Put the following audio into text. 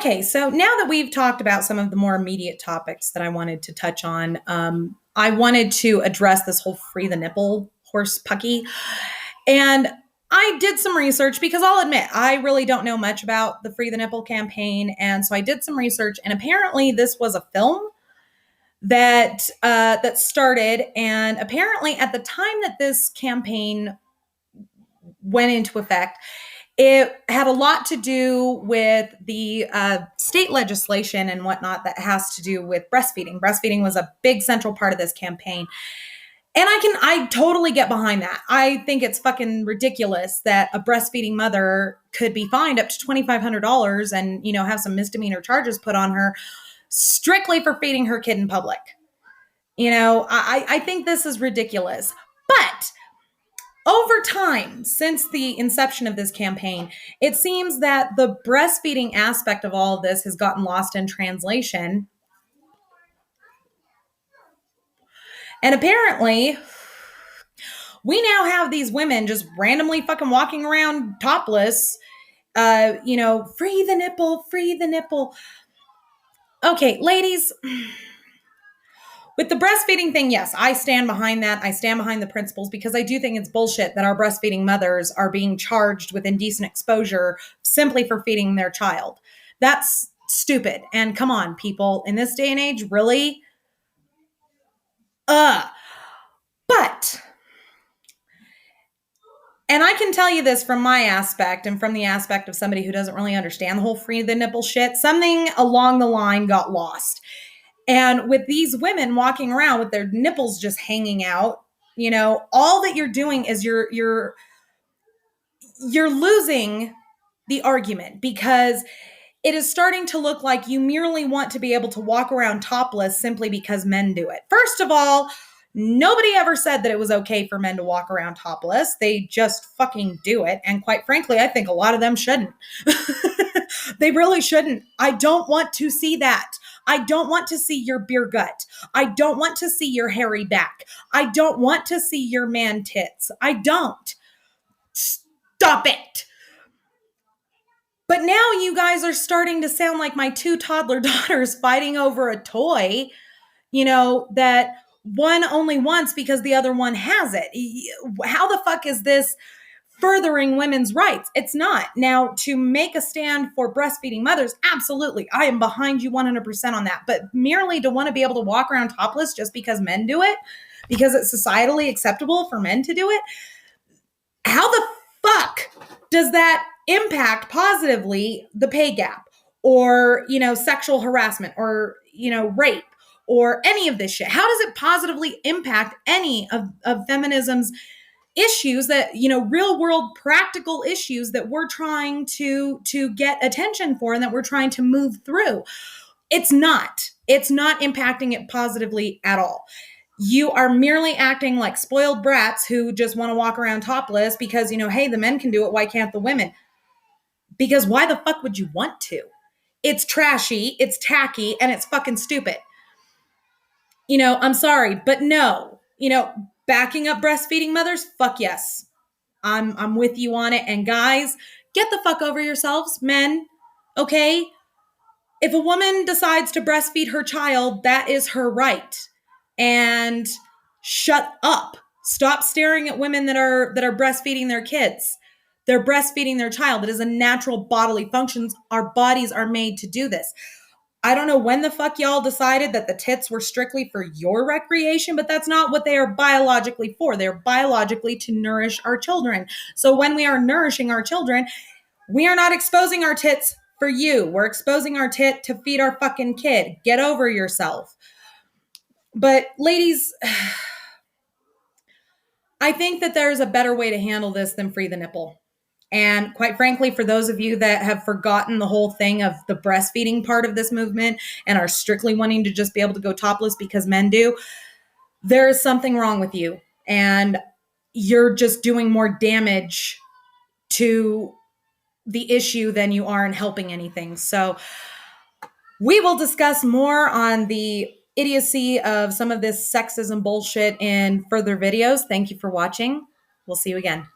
Okay, so now that we've talked about some of the more immediate topics that I wanted to touch on, I wanted to address this whole free the nipple horse pucky. And I did some research because I'll admit I really don't know much about the Free the Nipple campaign. And so I did some research, and apparently this was a film that started. And apparently at the time that this campaign went into effect, it had a lot to do with the state legislation and whatnot that has to do with breastfeeding. Breastfeeding was a big central part of this campaign. And I totally get behind that. I think it's fucking ridiculous that a breastfeeding mother could be fined up to $2,500 and, have some misdemeanor charges put on her strictly for feeding her kid in public. I think this is ridiculous. But over time, since the inception of this campaign, it seems that the breastfeeding aspect of all of this has gotten lost in translation. And apparently, we now have these women just randomly fucking walking around topless, free the nipple, free the nipple. Okay, ladies, with the breastfeeding thing, yes, I stand behind that. I stand behind the principles because I do think it's bullshit that our breastfeeding mothers are being charged with indecent exposure simply for feeding their child. That's stupid. And come on, people, in this day and age, really? But, and I can tell you this from my aspect and from the aspect of somebody who doesn't really understand the whole free the nipple shit, something along the line got lost. And with these women walking around with their nipples just hanging out, all that you're doing is you're losing the argument, because it is starting to look like you merely want to be able to walk around topless simply because men do it. First of all, nobody ever said that it was okay for men to walk around topless. They just fucking do it. And quite frankly, I think a lot of them shouldn't. They really shouldn't. I don't want to see that. I don't want to see your beer gut. I don't want to see your hairy back. I don't want to see your man tits. I don't. Stop it. But now you guys are starting to sound like my two toddler daughters fighting over a toy, that one only wants because the other one has it. How the fuck is this furthering women's rights? It's not. Now, to make a stand for breastfeeding mothers, absolutely. I am behind you 100% on that. But merely to want to be able to walk around topless just because men do it, because it's societally acceptable for men to do it, how the fuck does that impact positively the pay gap or, sexual harassment or, rape or any of this shit? How does it positively impact any of feminism's issues that, real world practical issues that we're trying to get attention for and that we're trying to move through? It's not impacting it positively at all. You are merely acting like spoiled brats who just want to walk around topless because, hey, the men can do it. Why can't the women? Because why the fuck would you want to? It's trashy, it's tacky, and it's fucking stupid. I'm sorry, but no, backing up breastfeeding mothers, fuck yes. I'm with you on it. And guys, get the fuck over yourselves, men, okay? If a woman decides to breastfeed her child, that is her right. And shut up. Stop staring at women that are breastfeeding their kids. They're breastfeeding their child. It is a natural bodily function. Our bodies are made to do this. I don't know when the fuck y'all decided that the tits were strictly for your recreation, but that's not what they are biologically for. They're biologically to nourish our children. So when we are nourishing our children, we are not exposing our tits for you. We're exposing our tit to feed our fucking kid. Get over yourself. But ladies, I think that there's a better way to handle this than free the nipple. And quite frankly, for those of you that have forgotten the whole thing of the breastfeeding part of this movement and are strictly wanting to just be able to go topless because men do, there is something wrong with you. And you're just doing more damage to the issue than you are in helping anything. So we will discuss more on the idiocy of some of this sexism bullshit in further videos. Thank you for watching. We'll see you again.